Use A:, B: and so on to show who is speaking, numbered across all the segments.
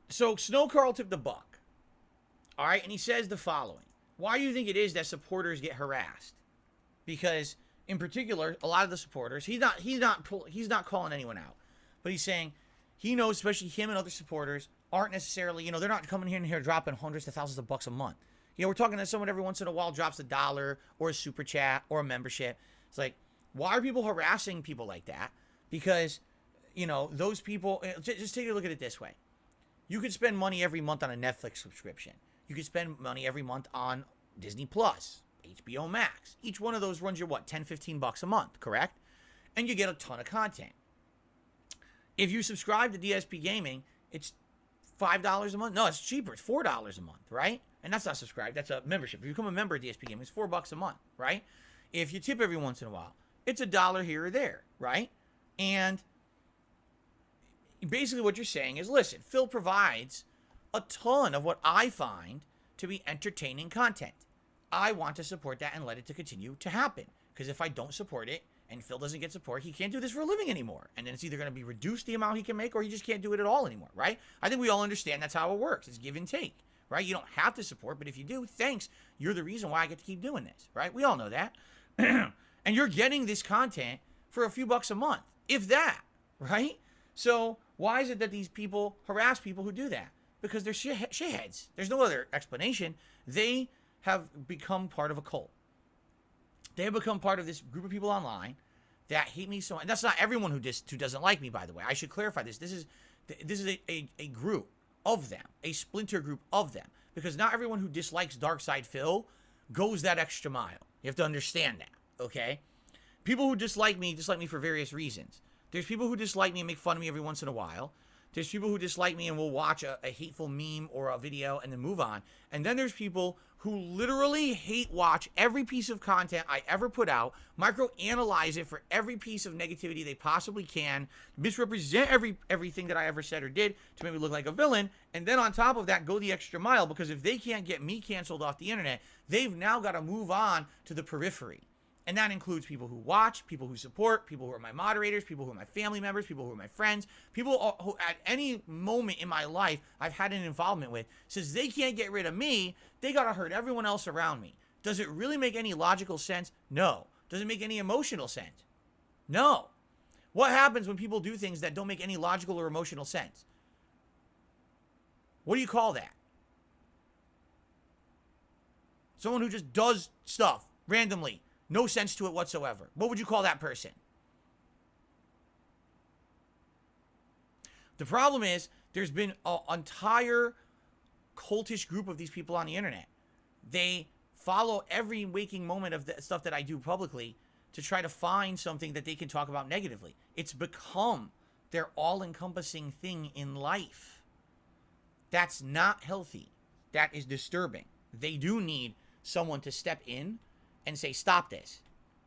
A: So Snowkarl took the buck. All right, and he says the following. Why do you think it is that supporters get harassed? Because in particular, a lot of the supporters, he's not calling anyone out, but he's saying he knows, especially him and other supporters, aren't necessarily, they're not coming in here dropping hundreds to thousands of bucks a month. We're talking to someone every once in a while drops $1 or a super chat or a membership. It's like, why are people harassing people like that? Because, those people, just take a look at it this way. You could spend money every month on a Netflix subscription. You could spend money every month on Disney Plus, HBO Max. Each one of those runs you, $10, $15 a month, correct? And you get a ton of content. If you subscribe to DSP Gaming, it's $5 a month. No, it's cheaper. It's $4 a month, right? And that's not subscribed. That's a membership. If you become a member of DSP Gaming, it's $4 a month, right? If you tip every once in a while, it's $1 here or there, right? And basically what you're saying is, listen, Phil provides a ton of what I find to be entertaining content. I want to support that and let it to continue to happen. Because if I don't support it and Phil doesn't get support, he can't do this for a living anymore. And then it's either going to be reduced the amount he can make or he just can't do it at all anymore, right? I think we all understand that's how it works. It's give and take, right? You don't have to support, but if you do, thanks. You're the reason why I get to keep doing this, right? We all know that. And you're getting this content for a few bucks a month, if that, right? So why is it that these people harass people who do that? Because they're shitheads. There's no other explanation. They have become part of a cult. They have become part of this group of people online that hate me so much. And that's not everyone who doesn't like me, by the way. I should clarify this. This is a group of them, a splinter group of them. Because not everyone who dislikes Darkside Phil goes that extra mile. You have to understand that, okay? People who dislike me for various reasons. There's people who dislike me and make fun of me every once in a while. There's people who dislike me and will watch a hateful meme or a video and then move on. And then there's people who literally hate watch every piece of content I ever put out, micro-analyze it for every piece of negativity they possibly can, misrepresent everything that I ever said or did to make me look like a villain, and then on top of that, go the extra mile, because if they can't get me canceled off the internet, they've now got to move on to the periphery. And that includes people who watch, people who support, people who are my moderators, people who are my family members, people who are my friends, people who at any moment in my life I've had an involvement with. Since they can't get rid of me, they got to hurt everyone else around me. Does it really make any logical sense? No. Does it make any emotional sense? No. What happens when people do things that don't make any logical or emotional sense? What do you call that? Someone who just does stuff randomly. No sense to it whatsoever. What would you call that person? The problem is, there's been an entire cultish group of these people on the internet. They follow every waking moment of the stuff that I do publicly to try to find something that they can talk about negatively. It's become their all-encompassing thing in life. That's not healthy. That is disturbing. They do need someone to step in and say, stop this.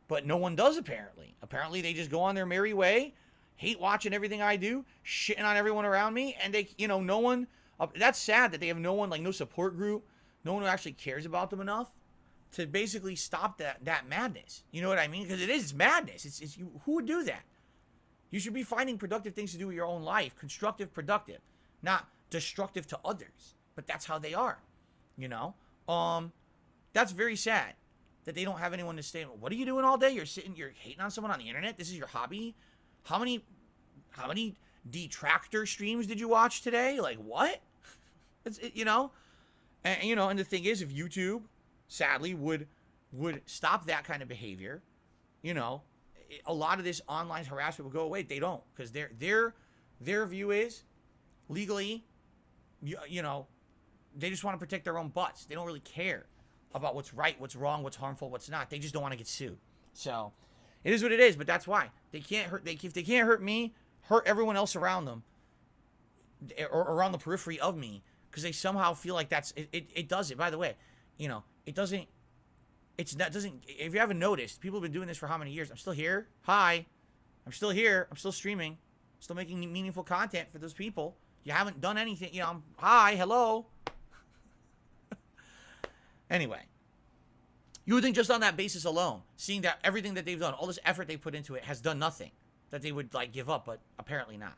A: But no one does, apparently. Apparently, they just go on their merry way, hate watching everything I do, shitting on everyone around me, and they, no one, that's sad that they have no one, like no support group, no one who actually cares about them enough to basically stop that madness. You know what I mean? Because it's madness. It's who would do that? You should be finding productive things to do with your own life, constructive, productive, not destructive to others. But that's how they are, That's very sad. That they don't have anyone to stay. What are you doing all day? You're hating on someone on the internet? This is your hobby? How many detractor streams did you watch today? Like, what? And the thing is, if YouTube, sadly, would stop that kind of behavior, a lot of this online harassment will go away. They don't, because their view is, legally, they just want to protect their own butts. They don't really care about what's right, what's wrong, what's harmful, what's not. They just don't want to get sued. So it is what it is, but that's why. They can't hurt, if they can't hurt me, hurt everyone else around them, or around the periphery of me, because they somehow feel like it does it. By the way, it doesn't, if you haven't noticed, people have been doing this for how many years? I'm still here. Hi. I'm still here. I'm still streaming. Still making meaningful content for those people. You haven't done anything, hi, hello. Anyway, you would think just on that basis alone, seeing that everything that they've done, all this effort they put into it has done nothing, that they would, give up, but apparently not.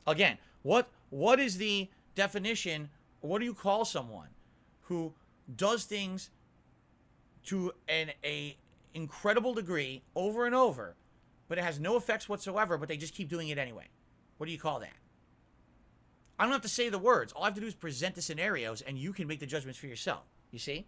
A: Again, what What is the definition? What do you call someone who does things to a incredible degree over and over, but it has no effects whatsoever, but they just keep doing it anyway? What do you call that? I don't have to say the words. All I have to do is present the scenarios, and you can make the judgments for yourself. You see?